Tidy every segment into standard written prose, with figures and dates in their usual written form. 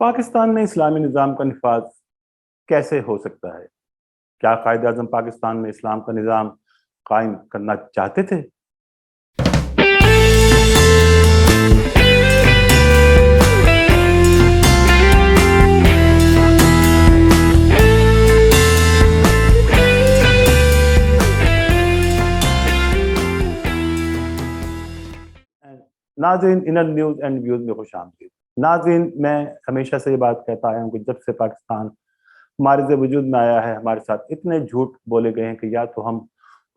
पाकिस्तान में इस्लामी निज़ाम का नफाज कैसे हो सकता है? क्या कायद आज़म पाकिस्तान में इस्लाम का निज़ाम कायम करना चाहते थे? नाज़रीन, इनर न्यूज़ एंड व्यूज़ में खुश आमदीद। नाज़रीन, मैं हमेशा से ये बात कहता आया हूँ कि जब से पाकिस्तान हमारे वजूद में आया है, हमारे साथ इतने झूठ बोले गए हैं कि या तो हम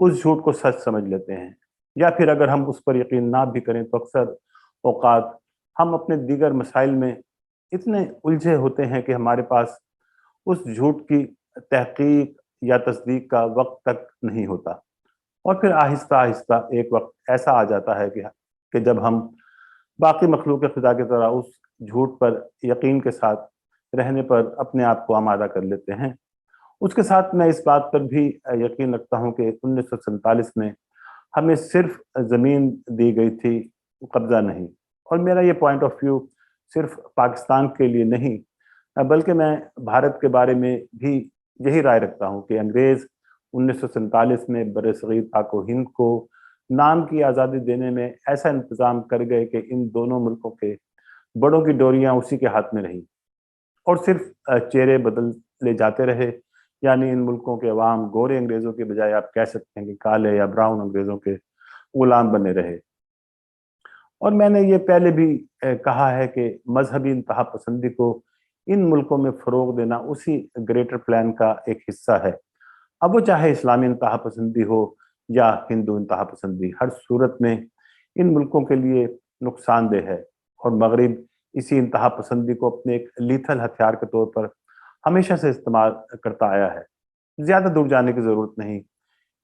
उस झूठ को सच समझ लेते हैं, या फिर अगर हम उस पर यकीन ना भी करें तो अक्सर औकात हम अपने दीगर मसाइल में इतने उलझे होते हैं कि हमारे पास उस झूठ की तहकीक या तस्दीक का वक्त तक नहीं होता। और फिर आहिस्ता आहिस्ता एक वक्त ऐसा आ जाता है कि जब हम बाकी मखलूक खुदा की तरह उस झूठ पर यकीन के साथ रहने पर अपने आप को आमादा कर लेते हैं। उसके साथ मैं इस बात पर भी यकीन रखता हूँ कि 1947 में हमें सिर्फ ज़मीन दी गई थी, कब्जा नहीं। और मेरा ये पॉइंट ऑफ व्यू सिर्फ पाकिस्तान के लिए नहीं, बल्कि मैं भारत के बारे में भी यही राय रखता हूँ कि अंग्रेज़ 1947 में बरसगीर पाक व हिंद को नाम की आज़ादी देने में ऐसा इंतज़ाम कर गए कि इन दोनों मुल्कों के बड़ों की डोरियां उसी के हाथ में रहीं और सिर्फ चेहरे बदल ले जाते रहे। यानी इन मुल्कों के अवाम गोरे अंग्रेज़ों के बजाय आप कह सकते हैं कि काले या ब्राउन अंग्रेज़ों के गुलाम बने रहे। और मैंने ये पहले भी कहा है कि मजहबी इंतहा पसंदी को इन मुल्कों में फ़रोग देना उसी ग्रेटर प्लान का एक हिस्सा है। अब वो चाहे इस्लामी इंतहा पसंदी हो या हिंदू इंतहा पसंदी, हर सूरत में इन मुल्कों के लिए नुकसानदेह है। और मगरिब इसी इंतहा पसंदी को अपने एक लीथल हथियार के तौर पर हमेशा से इस्तेमाल करता आया है। ज़्यादा दूर जाने की ज़रूरत नहीं।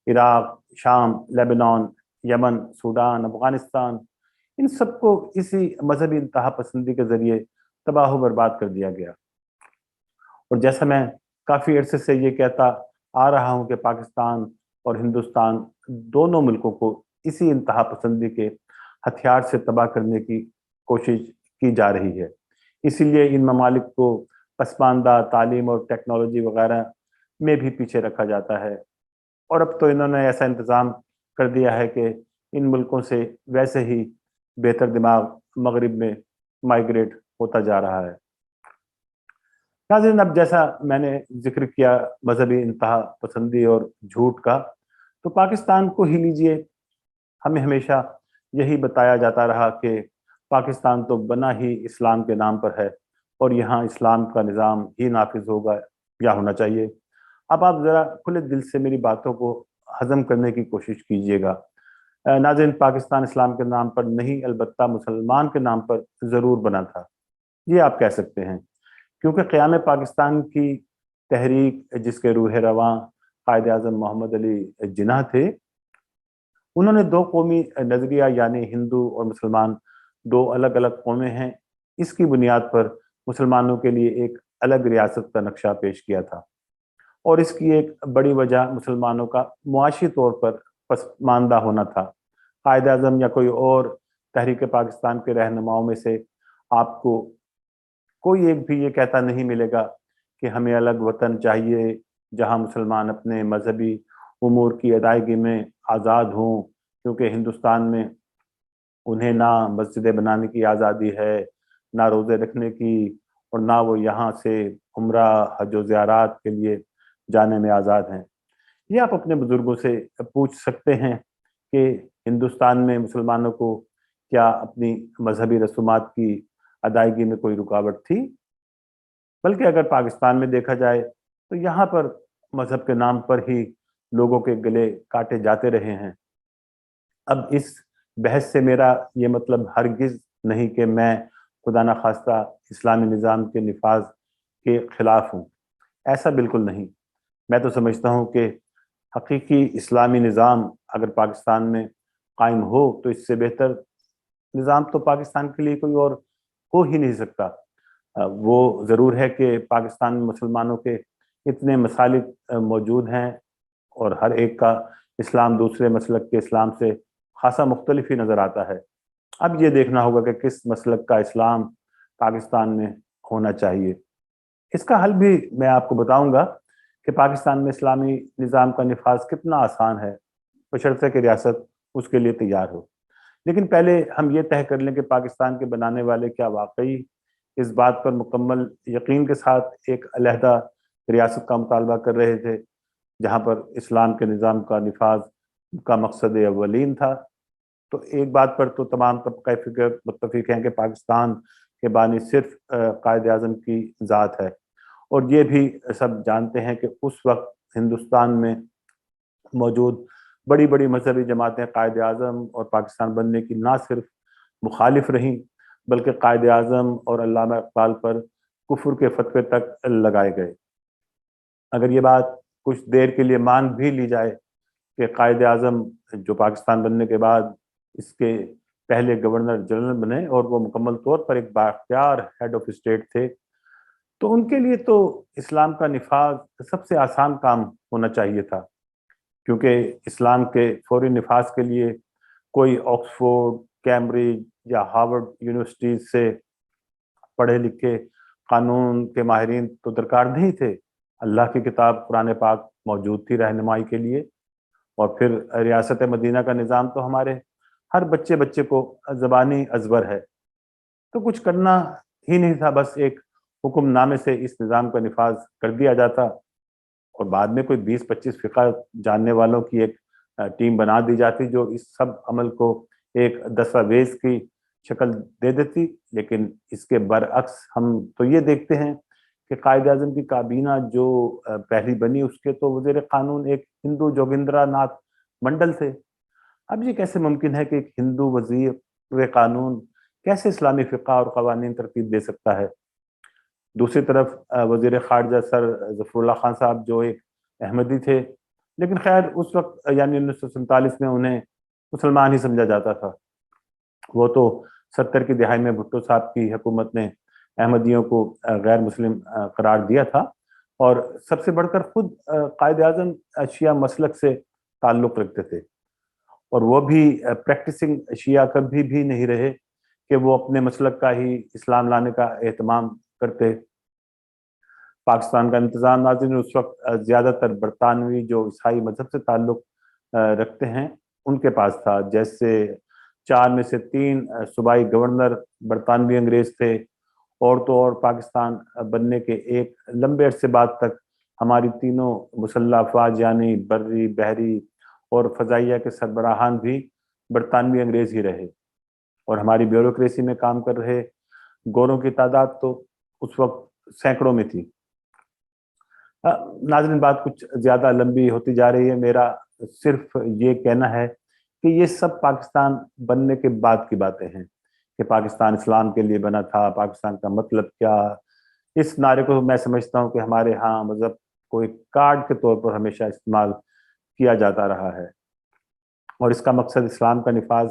इराक, शाम, लेबनान, यमन, सूडान, अफगानिस्तान, इन सबको इसी मजहबी इंतहा पसंदी के जरिए तबाह बर्बाद कर दिया गया। और जैसा मैं काफ़ी अरसे से ये कहता आ रहा हूँ कि पाकिस्तान और हिंदुस्तान दोनों मुल्कों को इसी इंतहा पसंदी के हथियार से तबाह करने की कोशिश की जा रही है। इसीलिए इन ममालिक को पसमानदा तालीम और टेक्नोलॉजी वगैरह में भी पीछे रखा जाता है। और अब तो इन्होंने ऐसा इंतज़ाम कर दिया है कि इन मुल्कों से वैसे ही बेहतर दिमाग मगरिब में माइग्रेट होता जा रहा है। नाज़रीन, अब जैसा मैंने जिक्र किया मजहबी इंतहा पसंदी और झूठ का, तो पाकिस्तान को ही लीजिए। हमें हमेशा यही बताया जाता रहा कि पाकिस्तान तो बना ही इस्लाम के नाम पर है और यहाँ इस्लाम का निज़ाम ही नाफिज होगा या होना चाहिए। अब आप ज़रा खुले दिल से मेरी बातों को हजम करने की कोशिश कीजिएगा। नाज़रीन, पाकिस्तान इस्लाम के नाम पर नहीं, अलबत्ता मुसलमान के नाम पर ज़रूर बना था, ये आप कह सकते हैं। क्योंकि क़याम पाकिस्तान की तहरीक, जिसके रूह रवां कायद आज़म मोहम्मद अली जिन्ना थे, उन्होंने दो कौमी नज़रिया यानी हिंदू और मुसलमान दो अलग अलग कौमें हैं, इसकी बुनियाद पर मुसलमानों के लिए एक अलग रियासत का नक्शा पेश किया था। और इसकी एक बड़ी वजह मुसलमानों का मुआशी तौर पर पसमानदा होना था। कायद आज़म या कोई और तहरीक पाकिस्तान के रहनुमाओं में से आपको कोई एक भी ये कहता नहीं मिलेगा कि हमें अलग वतन चाहिए जहां मुसलमान अपने मजहबी उमूर की अदायगी में आज़ाद हों, क्योंकि हिंदुस्तान में उन्हें ना मस्जिदें बनाने की आज़ादी है, ना रोज़े रखने की, और ना वो यहाँ से उम्रा हज व ज़ियारात के लिए जाने में आज़ाद हैं। ये आप अपने बुज़ुर्गों से पूछ सकते हैं कि हिंदुस्तान में मुसलमानों को क्या अपनी मजहबी रसूमात की अदायगी में कोई रुकावट थी? बल्कि अगर पाकिस्तान में देखा जाए तो यहाँ पर मजहब के नाम पर ही लोगों के गले काटे जाते रहे हैं। अब इस बहस से मेरा ये मतलब हरगिज़ नहीं कि मैं खुदा न खास्ता इस्लामी निज़ाम के निफाज के ख़िलाफ़ हूँ, ऐसा बिल्कुल नहीं। मैं तो समझता हूँ कि हकीकी इस्लामी निज़ाम अगर पाकिस्तान में कायम हो तो इससे बेहतर निज़ाम तो पाकिस्तान के लिए कोई और हो ही नहीं सकता। वो ज़रूर है कि पाकिस्तान में मुसलमानों के इतने मसालिक मौजूद हैं और हर एक का इस्लाम दूसरे मसलक के इस्लाम से खासा मुख्तलिफ ही नज़र आता है। अब ये देखना होगा कि किस मसलक का इस्लाम पाकिस्तान में होना चाहिए। इसका हल भी मैं आपको बताऊंगा कि पाकिस्तान में इस्लामी निज़ाम का निफाज कितना आसान है, बशर्ते कि रियासत उसके लिए तैयार हो। लेकिन पहले हम ये तय कर लें कि पाकिस्तान के बनाने वाले क्या वाकई इस बात पर मुकम्मल यकीन के साथ एक अलहदा रियासत का मुतालबा कर रहे थे जहाँ पर इस्लाम के निज़ाम का निफाज का मकसद अव्वलीन था। तो एक बात पर तो तमाम तबका फिक्र मुत्तफिक हैं कि पाकिस्तान के बानी सिर्फ कायद आज़म की ज़ात है, और ये भी सब जानते हैं कि उस वक्त हिंदुस्तान में मौजूद बड़ी बड़ी मजहबी जमातें कायद आज़म और पाकिस्तान बनने की ना सिर्फ मुखालिफ रहीं, बल्कि कायद आज़म और अल्लामा इकबाल पर कुफ्र के फतवे तक लगाए गए। अगर ये बात कुछ देर के लिए मान भी ली जाए कि कायद आज़म जो पाकिस्तान बनने के बाद इसके पहले गवर्नर जनरल बने और वो मुकम्मल तौर पर एक बाख्तियार हेड ऑफ स्टेट थे, तो उनके लिए तो इस्लाम का निफाज सबसे आसान काम होना चाहिए था, क्योंकि इस्लाम के फौरी निफाज के लिए कोई ऑक्सफोर्ड, कैम्ब्रिज या हार्वर्ड यूनिवर्सिटी से पढ़े लिखे कानून के माहिरीन तो दरकार नहीं थे। अल्लाह की किताब कुरान पाक मौजूद थी रहनुमाई के लिए, और फिर रियासत मदीना का निज़ाम तो हमारे हर बच्चे बच्चे को ज़बानी अजबर है। तो कुछ करना ही नहीं था, बस एक हुक्मनामे से इस निज़ाम का निफाज कर दिया जाता और बाद में कोई 20-25 फ़िक़ा जानने वालों की एक टीम बना दी जाती जो इस सब अमल को एक दस्तावेज की शक्ल दे देती। लेकिन इसके बरअक्स हम तो ये देखते हैं कि कायद आज़म की काबीना जो पहली बनी उसके तो वज़ीर कानून एक हिंदू जोगिंद्रा नाथ मंडल थे। अब ये कैसे मुमकिन है कि एक हिंदू वज़ीर कानून कैसे इस्लामी फ़िक़ा और क़वानीन तरतीब दे सकता है। दूसरी तरफ वज़ीर ख़ारजा सर ज़फ़रुल्लाह खान साहब जो एक अहमदी थे, लेकिन खैर उस वक्त यानी 1947 में उन्हें मुसलमान ही समझा जाता था। वो तो 70 की दहाई में भुट्टो साहब की हुकूमत ने अहमदियों को गैर मुस्लिम करार दिया था, और सबसे बढ़कर खुद कायद आज़म शिया मसलक से ताल्लुक़ रखते थे, और वो भी प्रैक्टिसिंग शिया कभी भी नहीं रहे कि वो अपने मसलक का ही इस्लाम लाने का एहतमाम करते। पाकिस्तान का इंतज़ाम नाज़रीन उस वक्त ज़्यादातर बरतानवी जो ईसाई मजहब से ताल्लुक़ रखते हैं उनके पास था। जैसे 4 में से 3 सूबाई गवर्नर बरतानवी अंग्रेज़ थे, और तो और पाकिस्तान बनने के एक लंबे अरसे बाद तक हमारी तीनों मुसल्लह अफ़वाज यानी बर्री, बहरी और फ़ज़ाइया के सरबराहान भी बरतानवी अंग्रेज़ ही रहे, और हमारी ब्यूरोक्रेसी में काम कर रहे गोरों की तादाद तो उस वक्त सैकड़ों में थी। नाज़रीन, बात कुछ ज़्यादा लंबी होती जा रही है। मेरा सिर्फ ये कहना है कि ये सब पाकिस्तान बनने के बाद की बातें हैं कि पाकिस्तान इस्लाम के लिए बना था, पाकिस्तान का मतलब क्या। इस नारे को मैं समझता हूँ कि हमारे यहाँ मज़हब को एक कार्ड के तौर पर हमेशा इस्तेमाल किया जाता रहा है, और इसका मकसद इस्लाम का निफाज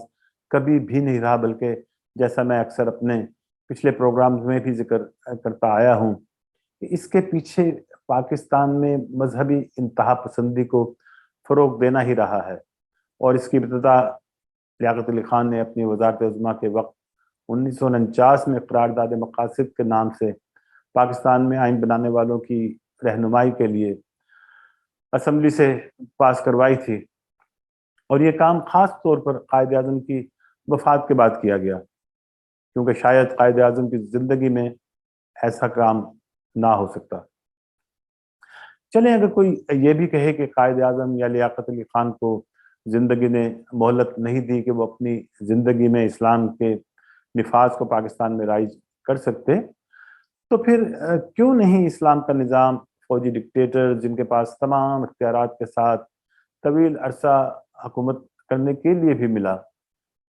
कभी भी नहीं रहा, बल्कि जैसा मैं अक्सर अपने पिछले प्रोग्राम्स में भी जिक्र करता आया हूँ कि इसके पीछे पाकिस्तान में मजहबी इंतहा पसंदी को फ़रोग देना ही रहा है। और इसकी इब्तिदा लियाकत अली खान ने अपनी वज़ारत उज़्मा के वक्त 1949 में करारदाद मकासिद के नाम से पाकिस्तान में आइन बनाने वालों की रहनुमाई के लिए असम्बली से पास करवाई थी, और ये काम खास तौर पर कायद आज़म की वफात के बाद किया गया, क्योंकि शायद कायद आज़म की ज़िंदगी में ऐसा काम ना हो सकता। चलें, अगर कोई ये भी कहे कि कायद आज़म या लियाकत अली खान को ज़िंदगी ने मोहलत नहीं दी कि वो अपनी ज़िंदगी में इस्लाम के निफाज को पाकिस्तान में राइज कर सकते, तो फिर क्यों नहीं इस्लाम का निज़ाम फौजी डिक्टेटर जिनके पास तमाम इख्तियारात के साथ तवील अरसा हुकूमत करने के लिए भी मिला,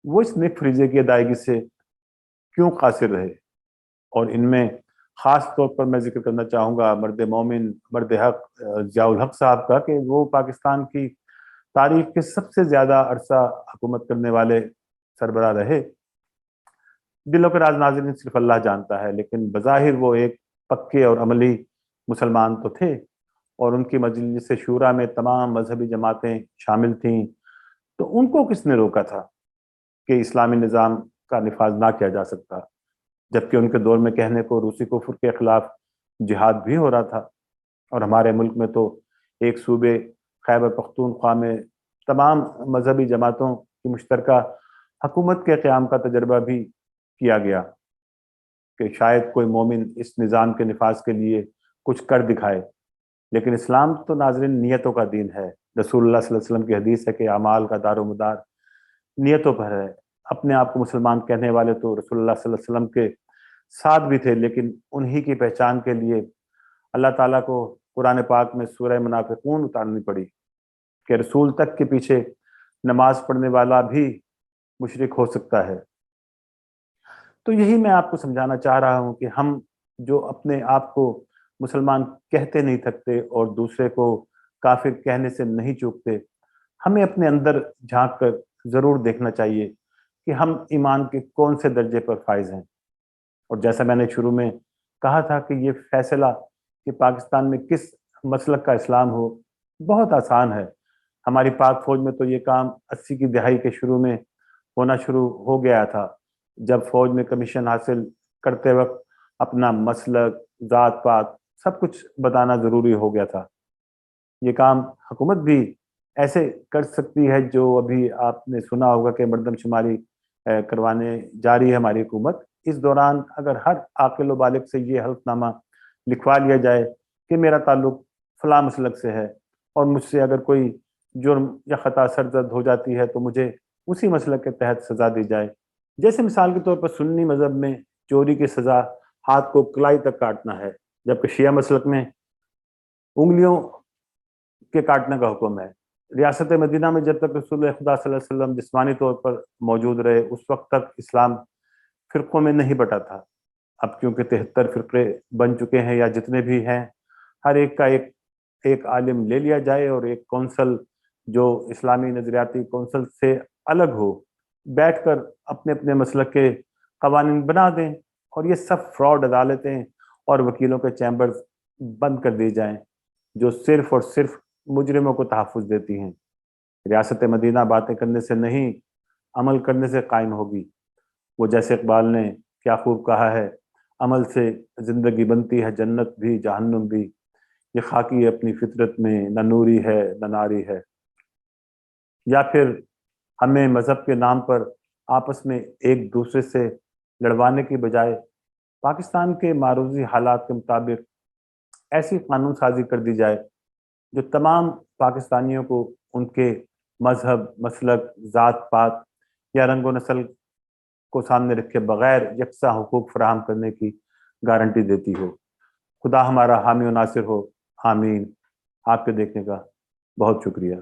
वो इस नेक फरीजे की अदायगी से क्यों कासिर रहे। और इनमें ख़ास तौर पर मैं जिक्र करना चाहूँगा मर्द मोमिन, मर्द हक ज़ियाउल हक साहब का, कि वो पाकिस्तान की तारीख के सबसे ज़्यादा अरसा हुकूमत करने वाले सरबराह रहे। दिलों के राज नाज़रीन सिर्फ अल्लाह जानता है, लेकिन बज़ाहिर वो एक पक्के और अमली मुसलमान तो थे, और उनकी मजलिस शूरा में तमाम मजहबी जमातें शामिल थीं। तो उनको किसने रोका था कि इस्लामी निज़ाम का निफाज ना किया जा सकता। जबकि उनके दौर में कहने को रूसी कुफ्र के खिलाफ जिहाद भी हो रहा था। और हमारे मुल्क में तो एक सूबे खैबर पख्तूनख्वा में तमाम मजहबी जमातों की मुश्तरका हुकूमत के क़याम का तजर्बा भी किया गया कि शायद कोई मोमिन इस निज़ाम के निफाज के लिए कुछ कर दिखाए। लेकिन इस्लाम तो नाज़रीन नियतों का दीन है। रसूलुल्लाह सल्लल्लाहु अलैहि वसल्लम की हदीस है कि अमाल का दारोमदार नियतों पर है। अपने आप को मुसलमान कहने वाले तो रसूलुल्लाह सल्लल्लाहु अलैहि वसल्लम के साथ भी थे, लेकिन उन्हीं की पहचान के लिए अल्लाह ताला को कुरान पाक में सूरह मुनाफिकून उतारनी पड़ी कि रसूल तक के पीछे नमाज पढ़ने वाला भी मुशरिक हो सकता है। तो यही मैं आपको समझाना चाह रहा हूँ कि हम जो अपने आप को मुसलमान कहते नहीं थकते और दूसरे को काफिर कहने से नहीं चूकते, हमें अपने अंदर झांक कर जरूर देखना चाहिए कि हम ईमान के कौन से दर्जे पर फाइज हैं। और जैसा मैंने शुरू में कहा था कि ये फैसला कि पाकिस्तान में किस मसलक का इस्लाम हो बहुत आसान है। हमारी पाक फौज में तो ये काम 80 की दहाई के शुरू में होना शुरू हो गया था, जब फौज में कमीशन हासिल करते वक्त अपना मसलक, जात पात सब कुछ बताना जरूरी हो गया था। ये काम हुकूमत भी ऐसे कर सकती है, जो अभी आपने सुना होगा कि मर्दमशुमारी करवाने जा रही है हमारी हुकूमत। इस दौरान अगर हर आकिल व बालिग से ये हल्फनामा लिखवा लिया जाए कि मेरा ताल्लुक फलां मसलक से है और मुझसे अगर कोई जुर्म या खता सरजद हो जाती है तो मुझे उसी मसलक के तहत सजा दी जाए। जैसे मिसाल के तौर पर सुन्नी मजहब में चोरी की सजा हाथ को कलाई तक काटना है, जबकि शिया मसलक में उंगलियों के काटने का हुक्म है। रियासत मदीना में जब तक रसूल खुदा सल्लल्लाहु अलैहि वसल्लम जिस्मानी तौर पर मौजूद रहे, उस वक्त तक इस्लाम फिरकों में नहीं बटा था। अब क्योंकि 73 फिरके बन चुके हैं या जितने भी हैं, हर एक का एक आलिम ले लिया जाए और एक कौंसल जो इस्लामी नजरियाती कौंसल से अलग हो, बैठकर अपने अपने मसलक के कवानीन बना दें और ये सब फ्रॉड अदालतें और वकीलों के चैम्बर्स बंद कर दिए जाएं, जो सिर्फ और सिर्फ मुजरिमों को तहफ़्फ़ुज़ देती हैं। रियासत मदीना बातें करने से नहीं, अमल करने से कायम होगी। वो जैसे इकबाल ने क्या खूब कहा है, अमल से जिंदगी बनती है जन्नत भी जहन्नुम भी, ये खाकी अपनी फितरत में न नूरी है न नारी है। या फिर हमें मजहब के नाम पर आपस में एक दूसरे से लड़वाने की बजाय पाकिस्तान के मारूजी हालात के मुताबिक ऐसी कानून साजी कर दी जाए जो तमाम पाकिस्तानियों को उनके मजहब, मसलक, जात पात या रंगो नस्ल को सामने रखे बगैर यकसा हुकूक फराहम करने की गारंटी देती हो। खुदा हमारा हामी और नासिर हो। आमीन। आपके देखने का बहुत शुक्रिया।